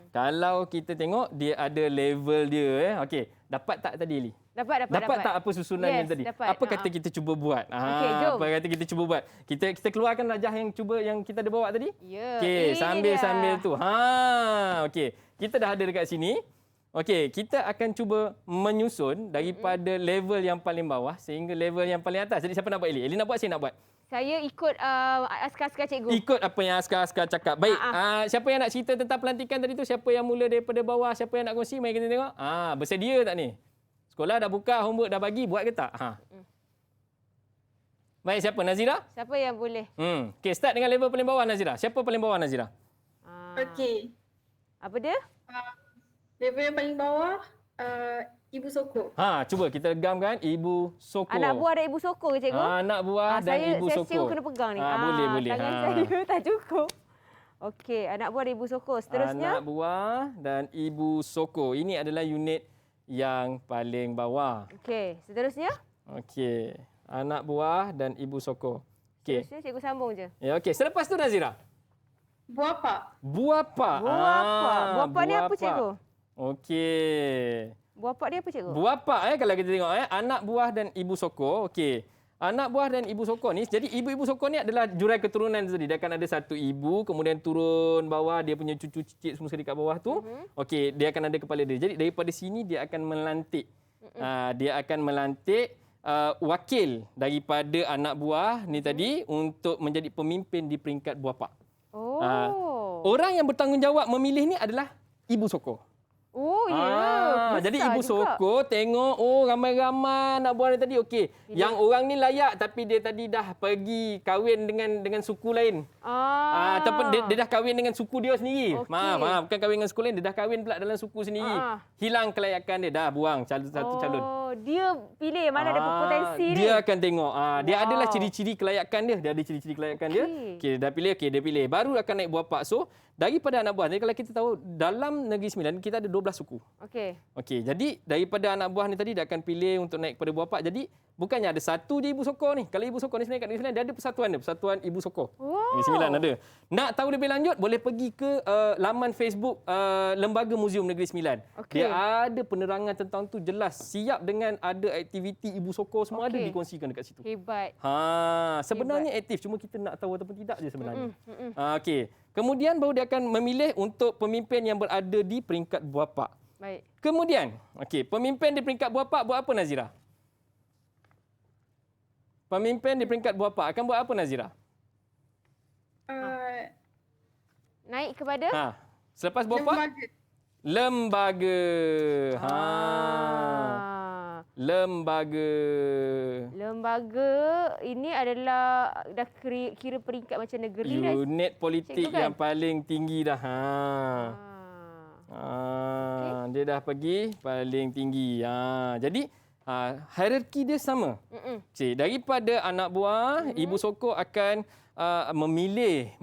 Kalau kita tengok dia ada level dia. Okey, dapat tak tadi Li? Dapat. Dapat tak apa susunan yang tadi? Dapat. Apa kata kita cuba buat? Okey, jom. Apa kata kita cuba buat? Kita keluarkan rajah yang kita ada bawa tadi. Ya. Okey, sambil tu. Okey. Kita dah ada dekat sini. Okey, kita akan cuba menyusun daripada level yang paling bawah sehingga level yang paling atas. Jadi siapa nak buat, Eli? Eli nak buat, saya nak buat. Saya ikut askar-askar cikgu. Ikut apa yang askar-askar cakap. Baik, siapa yang nak cerita tentang pelantikan tadi tu? Siapa yang mula daripada bawah? Siapa yang nak kongsi? Mari kita tengok. Bersedia tak ni? Sekolah dah buka, homework dah bagi, buat ke tak? Baik, siapa? Nazira? Siapa yang boleh? Okey, start dengan level paling bawah, Nazira. Siapa paling bawah, Nazira? Okey. Apa dia? Level yang paling bawah, Ibu Soko. Cuba kita gamkan Ibu Soko. Anak buah dan Ibu Soko ke cikgu? Anak buah dan Ibu Soko. Saya cikgu kena pegang ni. Boleh. Tangan saya tak cukup. Okey, anak buah dan Ibu Soko. Seterusnya. Anak buah dan Ibu Soko. Ini adalah unit yang paling bawah. Okey, seterusnya. Okey, anak buah dan Ibu Soko. Okey. Seterusnya cikgu sambung je. Ya, okey. Selepas tu Nazira. Buah Pak. Buah Pak. Buah Pak ni apa cikgu? Okey. Buah Pak dia apa cikgu? Buah Pak kalau kita tengok anak buah dan Ibu Soko. Okey. Anak buah dan Ibu Soko ni, jadi ibu-ibu Soko ni adalah jurai keturunan tadi. Dia akan ada satu ibu, kemudian turun bawah, dia punya cucu cicit semua sekali kat bawah tu. Okey, dia akan ada kepala dia. Jadi daripada sini dia akan melantik. Dia akan melantik wakil daripada anak buah ni tadi untuk menjadi pemimpin di peringkat buah Pak. Orang yang bertanggungjawab memilih ni adalah Ibu Soko. Oh, ya. Jadi Ibu Soko tengok, ramai-ramai anak buah dia tadi. Okey, yang orang ni layak tapi dia tadi dah pergi kahwin dengan suku lain. Ataupun dia dah kahwin dengan suku dia sendiri. Okey. Maaf, bukan kahwin dengan suku lain, dia dah kahwin pula dalam suku sendiri. Hilang kelayakan dia, dah buang satu calon. Dia pilih mana ada berpotensi ni. Dia akan tengok. Dia adalah ciri-ciri kelayakan dia. Dia ada ciri-ciri kelayakan dia. Okey, dah pilih, dia pilih. Baru akan naik buah Pak. So, daripada anak buah ni, kalau kita tahu dalam Negeri Sembilan kita ada 12 suku. Okey, jadi daripada anak buah ni tadi dia akan pilih untuk naik kepada buah Pak. Jadi bukannya ada satu je Ibu Soko ni. Kalau Ibu Soko ni sebenarnya kat Negeri Sembilan dia ada persatuan dia, Persatuan Ibu Soko. Negeri Sembilan ada. Nak tahu lebih lanjut boleh pergi ke laman Facebook Lembaga Muzium Negeri Sembilan. Dia ada penerangan tentang tu jelas. Siap dengan ada aktiviti Ibu Soko semua ada dikongsikan dekat situ. Hebat. Sebenarnya aktif, cuma kita nak tahu ataupun tidak je sebenarnya. Okey. Kemudian baru dia akan memilih untuk pemimpin yang berada di peringkat buah Pak. Baik. Kemudian, pemimpin di peringkat buah Pak buat apa, Nazira? Pemimpin di peringkat buah Pak akan buat apa, Nazira? Naik kepada? Selepas buah Pak? Lembaga. Lembaga ini adalah dah kira peringkat macam negeri dah. Unit politik yang paling tinggi dah. Dia dah pergi paling tinggi. Jadi hierarki dia sama. Daripada anak buah, Ibu Soko akan memilih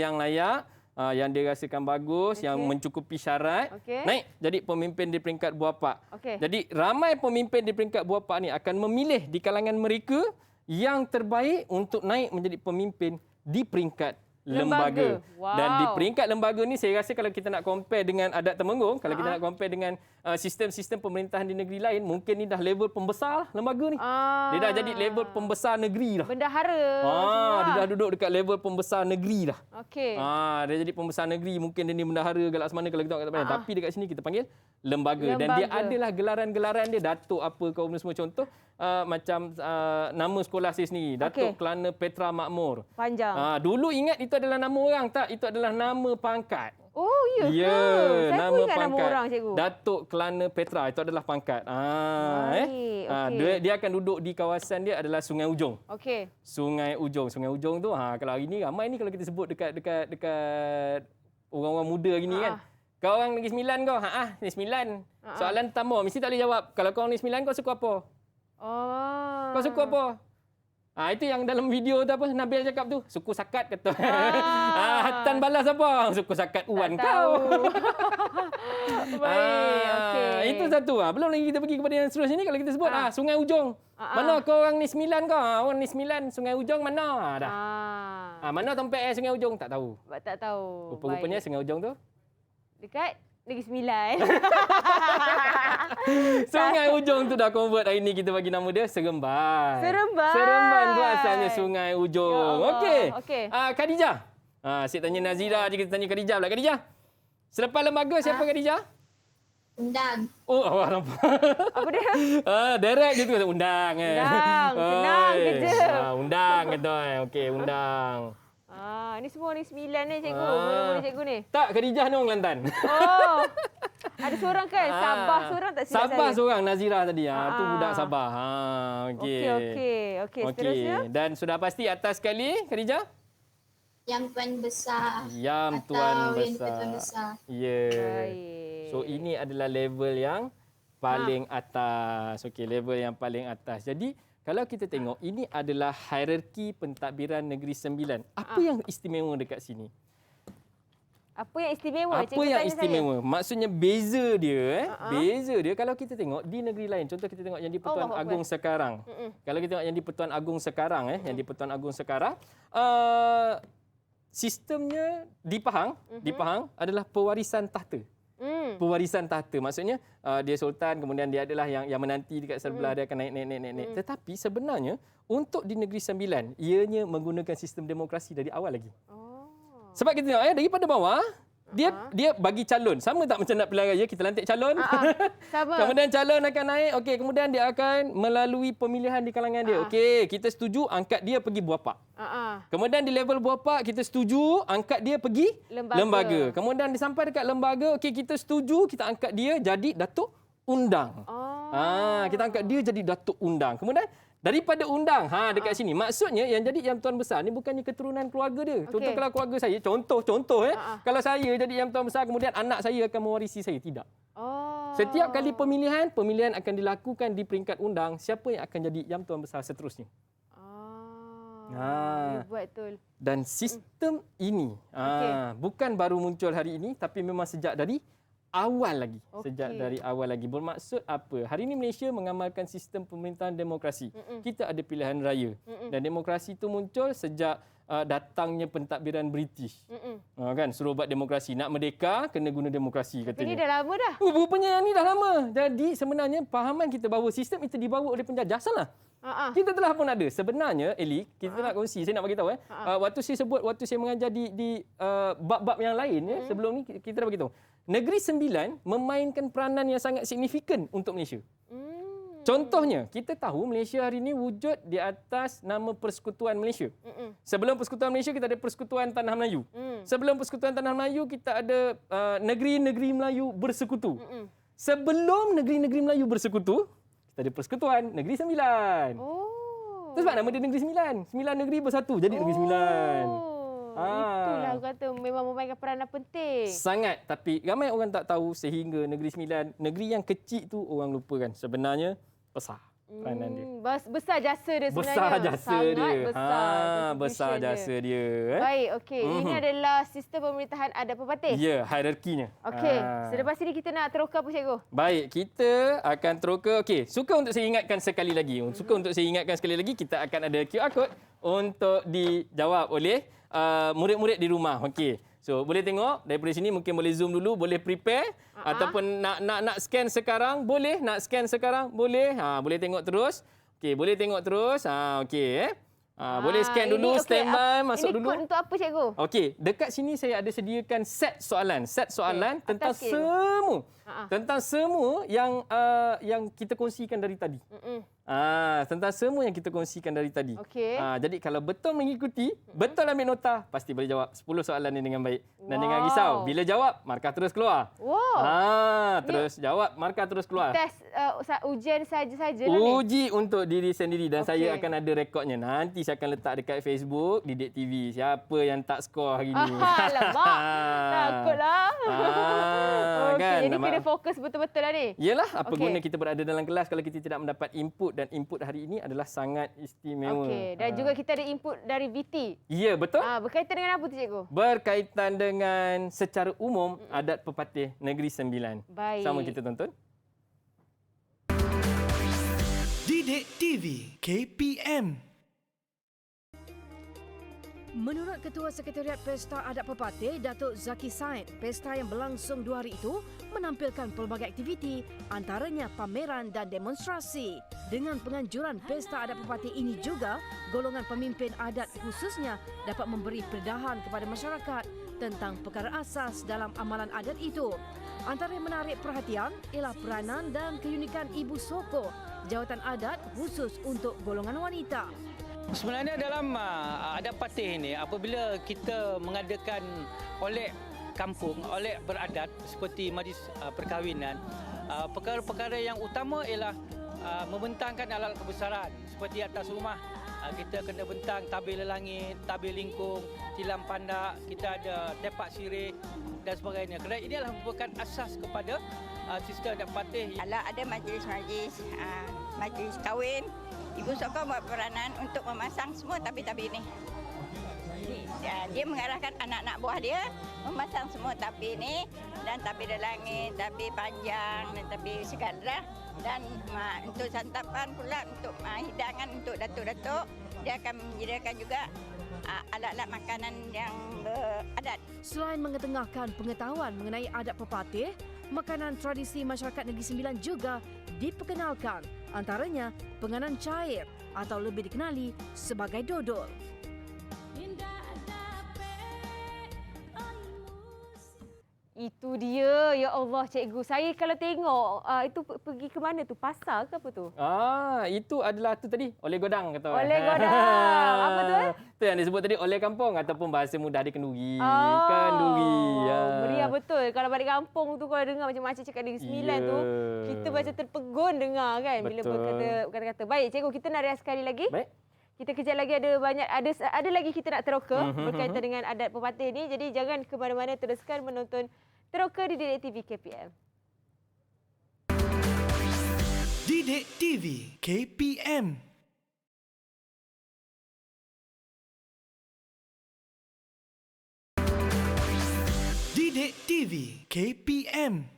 yang layak, yang dia rasakan bagus, yang mencukupi syarat, naik jadi pemimpin di peringkat buah Pak. Jadi ramai pemimpin di peringkat buah Pak ni akan memilih di kalangan mereka yang terbaik untuk naik menjadi pemimpin di peringkat lembaga. Dan di peringkat lembaga ni saya rasa kalau kita nak compare dengan Adat Temenggung, kalau kita nak compare dengan sistem-sistem pemerintahan di negeri lain, mungkin ni dah level pembesar lembaga ni. Dia dah jadi level pembesar negeri dah. Bendahara. Dia dah duduk dekat level pembesar negeri dah. Okey. Dia jadi pembesar negeri, mungkin dia ni bendahara ke mana kalau kita tengok kat tempat lain. Tapi dekat sini kita panggil lembaga. Dan dia adalah gelaran-gelaran dia, Datuk apa kau semua contoh. Macam nama sekolah saya sendiri, Datuk Kelana Petra Makmur. Panjang. Dulu ingat itu adalah nama orang, tak, itu adalah nama pangkat. Oh, ya ke? Saya nama pun ingat pangkat. nama orang, cikgu. Datuk Kelana Petra itu adalah pangkat. Dia akan duduk di kawasan dia adalah Sungai Ujong. Sungai Ujong tu kalau hari ni ramai ni kalau kita sebut dekat orang-orang muda hari ni kan. Kau orang Negeri Sembilan kau? Negeri Sembilan. Soalan pertama mesti tak boleh jawab. Kalau kau orang Negeri Sembilan kau suka apa? Kau suka apa? Itu yang dalam video tu apa Nabil cakap tu, suku Sakat kata. Hatan balas apa? Suku Sakat Uwan kau. Baik, itu satu. Belum lagi kita pergi kepada yang seterusnya ni kalau kita sebut Sungai Ujong. Mana kau orang Negeri Sembilan kau? Orang Negeri Sembilan, Sungai Ujong mana? Dah. Mana tempat Sungai Ujong tak tahu. Tak tahu. Rupa-rupanya Sungai Ujong tu dekat Negeri Sembilan. Sungai Ujong tu dah convert hari ni kita bagi nama dia Seremban. Seremban. Seremban tu asalnya Sungai Ujong. Ya Allah. Okey. Okey. Khadijah. Saya tanya Nazira je, kita tanya Khadijah pula. Khadijah. Selepas lembaga siapa Khadijah? Undang. Oh, awak nampak. Apa dia? Direct je tu kata undang kan. Undang. Senang kerja. Undang kata. Okey, undang. Ni semua Negeri Sembilan ni cikgu. Mula-mula cikgu ni. Tak, Khadijah ni orang Kelantan. Oh. Ada seorang kan? Sabah seorang tak silap Sabah saya. seorang Nazira tadi. Tu budak Sabah. Okey. Okey. Seterusnya. Dan sudah pasti atas sekali Khadijah? Yang Tuan Besar. Yang atau Tuan Yang Besar. Di-Tuan Besar. Ya. Baik. So ini adalah level yang paling atas. Okey, level yang paling atas. Jadi kalau kita tengok, ini adalah hierarki pentadbiran Negeri Sembilan. Apa yang istimewa dekat sini? Apa yang istimewa? Apa yang istimewa? Maksudnya beza dia, beza dia kalau kita tengok di negeri lain. Contoh kita tengok yang di Pertuan Agong sekarang. Kalau kita tengok yang di Pertuan Agong sekarang, yang di Pertuan Agong sekarang, sistemnya di Pahang adalah pewarisan tahta. Pewarisan tahta maksudnya dia sultan, kemudian dia adalah yang menanti dekat sebelah dia akan naik. Tetapi sebenarnya untuk di Negeri Sembilan ianya menggunakan sistem demokrasi dari awal lagi. Sebab kita tengok daripada bawah dia bagi calon. Sama tak macam nak pilihan raya kita lantik calon. Sama. Kemudian calon akan naik. Okey, kemudian dia akan melalui pemilihan di kalangan dia. Okey, kita setuju angkat dia pergi Buapak. Kemudian di level Buapak kita setuju angkat dia pergi lembaga. Kemudian sampai dekat lembaga, okey kita setuju kita angkat dia jadi Datuk Undang. Kita angkat dia jadi Datuk Undang. Kemudian daripada undang, dekat sini. Maksudnya yang jadi Yang Tuan Besar ni bukannya keturunan keluarga dia. Contoh kalau keluarga saya, contoh kalau saya jadi Yang Tuan Besar kemudian anak saya akan mewarisi saya, tidak. Setiap kali pemilihan akan dilakukan di peringkat undang, siapa yang akan jadi Yang Tuan Besar seterusnya. Buat betul. Dan sistem ini bukan baru muncul hari ini tapi memang sejak dari awal lagi. Sejak dari awal lagi. Bermaksud apa? Hari ini Malaysia mengamalkan sistem pemerintahan demokrasi. Kita ada pilihan raya. Dan demokrasi itu muncul sejak datangnya pentadbiran British. Kan, suruh buat demokrasi. Nak merdeka, kena guna demokrasi katanya. Ini dah lama dah. Rupanya yang ni dah lama. Jadi sebenarnya pahaman kita bahawa sistem itu dibawa oleh penjajah salah. Kita telah pun ada. Sebenarnya, Eli, kita nak kongsi. Saya nak bagi tahu. Waktu saya mengajar di bab-bab yang lain, sebelum ni kita dah bagi tahu. Negeri Sembilan memainkan peranan yang sangat signifikan untuk Malaysia. Contohnya, kita tahu Malaysia hari ini wujud di atas nama Persekutuan Malaysia. Sebelum Persekutuan Malaysia, kita ada Persekutuan Tanah Melayu. Sebelum Persekutuan Tanah Melayu, kita ada Negeri-Negeri Melayu Bersekutu. Sebelum Negeri-Negeri Melayu Bersekutu, kita ada Persekutuan Negeri Sembilan. Itu sebab nama dia Negeri Sembilan. 9 negeri bersatu jadi Negeri Sembilan. Itulah aku kata memang memainkan peranan penting. Sangat, tapi ramai orang tak tahu sehingga Negeri Sembilan, negeri yang kecil tu orang lupakan. Sebenarnya besar peranan dia. Besar jasa dia sebenarnya. Besar jasa dia. Besar jasa dia. Baik, okey. Ini adalah sistem pemerintahan adat pepatih. Ya, hierarkinya. Okey. Selepas ini kita nak teroka apa cikgu? Baik, kita akan teroka. Okey, suka untuk saya ingatkan sekali lagi. Kita akan ada QR code untuk dijawab oleh murid-murid di rumah. Okey. So, boleh tengok daripada sini, mungkin boleh zoom dulu, boleh prepare ataupun nak scan sekarang, boleh. Nak scan sekarang, boleh. Boleh tengok terus. Okey, boleh tengok terus. Okey. Boleh scan dulu, standby, masuk dulu. Ini kod untuk apa cikgu? Okey, dekat sini saya ada sediakan set soalan tentang semua. Tentang semua yang kita kongsikan dari tadi. Tentang semua yang kita kongsikan dari tadi. Jadi kalau betul mengikuti, betul ambil nota, pasti boleh jawab 10 soalan ni dengan baik. Dan jangan risau, bila jawab, markah terus keluar. Terus jawab, markah terus keluar. Test ujian saja-saja lah ni. Uji untuk diri sendiri dan saya akan ada rekodnya. Nanti saya akan letak dekat Facebook Didik TV. Siapa yang tak skor hari ni. Alamak. Takutlah. Kan? Jadi kena fokus betul-betul lah ni. Yelah, apa guna kita berada dalam kelas kalau kita tidak mendapat input, dan input hari ini adalah sangat istimewa. Dan juga kita ada input dari VT. Ya, betul. Berkaitan dengan apa tu cikgu? Berkaitan dengan secara umum adat pepatih Negeri Sembilan. Baik. Sama kita tonton. Didik TV KPM. Menurut Ketua Sekretariat Pesta Adat Pepatih, Datuk Zaki Said, pesta yang berlangsung 2 hari itu menampilkan pelbagai aktiviti, antaranya pameran dan demonstrasi. Dengan penganjuran Pesta Adat Pepatih ini juga, golongan pemimpin adat khususnya dapat memberi peredahan kepada masyarakat tentang perkara asas dalam amalan adat itu. Antara yang menarik perhatian ialah peranan dan keunikan Ibu Soko, jawatan adat khusus untuk golongan wanita. Sebenarnya dalam adat patih ini, apabila kita mengadakan oleh kampung, oleh beradat seperti majlis perkahwinan, perkara-perkara yang utama ialah membentangkan alat kebesaran seperti atas rumah. Kita kena bentang tabir lelangit, tabir lingkung, tilam pandak, kita ada tepak sirih dan sebagainya. Kerana ini adalah merupakan asas kepada sistem adat patih. Kalau ada majlis kahwin, Ibu Soko buat peranan untuk memasang semua tabir-tabir ini. Dia mengarahkan anak-anak buah dia memasang semua tabir ini, dan tabir lelangit, tabir panjang dan tabir segala. Dan untuk santapan pula, untuk hidangan untuk datuk-datuk, dia akan menyediakan juga alat-alat makanan yang beradat. Selain mengetengahkan pengetahuan mengenai adat pepatih, makanan tradisi masyarakat Negeri Sembilan juga diperkenalkan, antaranya penganan cair atau lebih dikenali sebagai dodol. Itu dia, ya Allah cikgu. Saya kalau tengok itu pergi ke mana tu? Pasar ke apa tu? Itu adalah tu tadi, oleh godang kata. Oleh godang. Apa tu? Tu yang disebut tadi oleh kampung ataupun bahasa mudah dia kenduri. Oh, Kenduri. Meriah betul. Kalau balik kampung tu, kalau dengar macam makcik cakap Negeri Sembilan tu, kita macam terpegun dengar kan bila berkata kata-kata. Baik cikgu, kita nak rehat sekali lagi. Baik. Kita kejap lagi ada lagi kita nak teroka berkaitan dengan adat pepatih ni. Jadi jangan ke mana-mana, teruskan menonton Teroka di Didik TV KPM. Didik TV KPM. Didik TV KPM.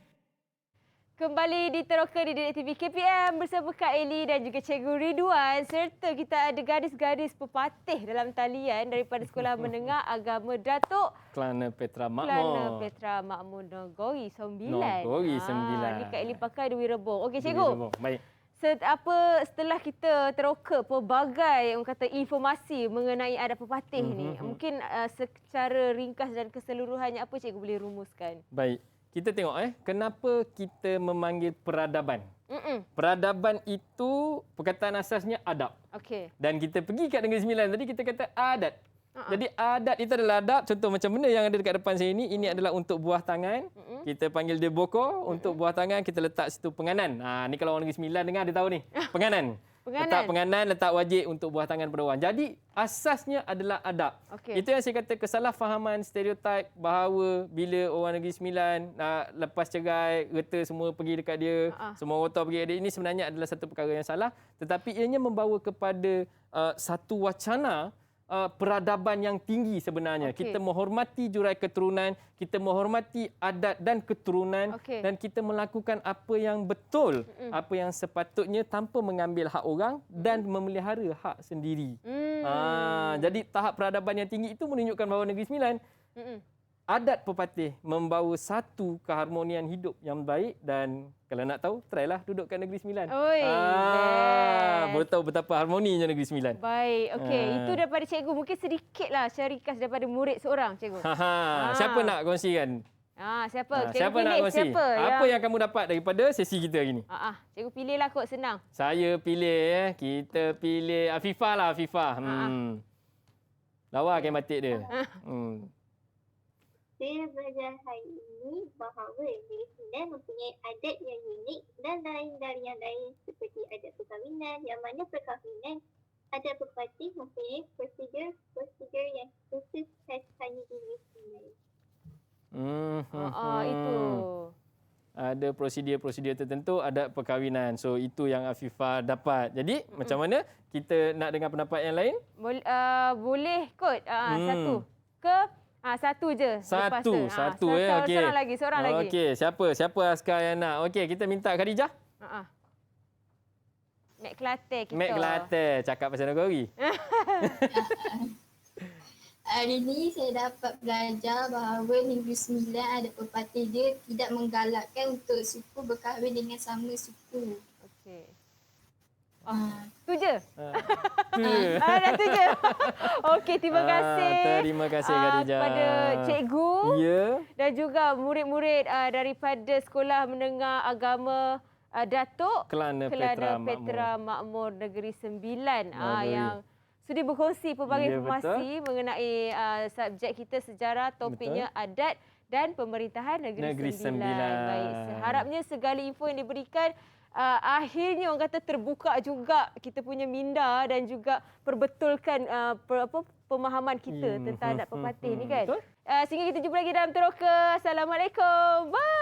Kembali di Teroka di Didik TV KPM bersama Kak Eli dan juga Cikgu Ridwan, serta kita ada gadis-gadis pepatih dalam talian daripada Sekolah Menengah Agama Datuk Kelana Petra Makmur. Kelana Petra Makmur Nogori 9. Nogori 9. Ni Kak Eli pakai Dwi Rebong. Okey Cikgu. Baik. Setelah kita teroka pelbagai orang kata informasi mengenai adat pepatih ni, mungkin secara ringkas dan keseluruhannya apa Cikgu boleh rumuskan? Baik. Kita tengok kenapa kita memanggil peradaban. Peradaban itu perkataan asasnya adab. Okey. Dan kita pergi kat Negeri Sembilan tadi kita kata adat. Jadi adat itu adalah adab. Contoh macam benda yang ada dekat depan saya ini adalah untuk buah tangan. Kita panggil dia boko. Untuk buah tangan kita letak situ penganan. Ni kalau orang Negeri Sembilan dengar dia tahu ni. Penganan. Letak penganan, letak wajik untuk buah tangan pada orang. Jadi asasnya adalah adab. Okay. Itu yang saya kata kesalahfahaman stereotip bahawa bila orang Negeri Sembilan lepas cerai, reta semua pergi dekat dia, semua rotor pergi dekat dia. Ini sebenarnya adalah satu perkara yang salah. Tetapi ianya membawa kepada satu wacana peradaban yang tinggi sebenarnya. Okay. Kita menghormati jurai keturunan, kita menghormati adat dan keturunan, dan kita melakukan apa yang betul, apa yang sepatutnya tanpa mengambil hak orang dan memelihara hak sendiri. Jadi tahap peradaban yang tinggi itu menunjukkan bahawa Negeri Sembilan adat pepatih membawa satu keharmonian hidup yang baik, dan kalau nak tahu, try lah duduk kat Negeri Sembilan. Boleh tahu betapa harmoninya Negeri Sembilan. Baik, okey. Itu daripada cikgu. Mungkin sedikitlah secara ringkas daripada murid seorang, cikgu. Siapa nak kongsikan? Siapa? Siapa nak kongsi? Apa yang kamu dapat daripada sesi kita hari ni? Cikgu pilihlah kot, senang. Saya pilih, kita pilih Afifah lah, Afifah. Lawa kain batik dia. Saya belajar hari ini bahawa Negeri Sembilan mempunyai adat yang unik dan lain dari yang lain, seperti adat perkahwinan, yang mana perkahwinan adat pepatih mempunyai prosedur yang khusus khas hanya di Negeri Sembilan. Itu. Ada prosedur-prosedur tertentu adat perkahwinan. So itu yang Afifah dapat. Jadi macam mana kita nak dengar pendapat yang lain? Boleh kot. Satu. Satu je. Satu ya. Okey. Seorang lagi. Okey, siapa askar yang nak? Okey, kita minta Khadijah. Mek Kelantan kita. Mek Kelantan, cakap pasal Nogori. Hari ini saya dapat belajar bahawa Negeri Sembilan ada pepatah dia tidak menggalakkan untuk suku berkahwin dengan sama suku. Okey. Tu je? Dah tu je. Okey, terima kasih. Terima kasih Khadijah. Kepada cikgu Ya. dan juga murid-murid daripada Sekolah Menengah Agama Datuk Kelana Petra Makmur Negeri Sembilan Bagus. yang sudi berkongsi pelbagai Ya, informasi mengenai subjek kita sejarah, topiknya adat dan pemerintahan Negeri Sembilan. Baik, harapnya segala info yang diberikan akhirnya orang kata terbuka juga kita punya minda dan juga perbetulkan pemahaman kita tentang adat pepatih ni kan. Sehingga kita jumpa lagi dalam Teroka. Assalamualaikum. Bye.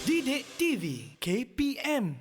Didik TV KPM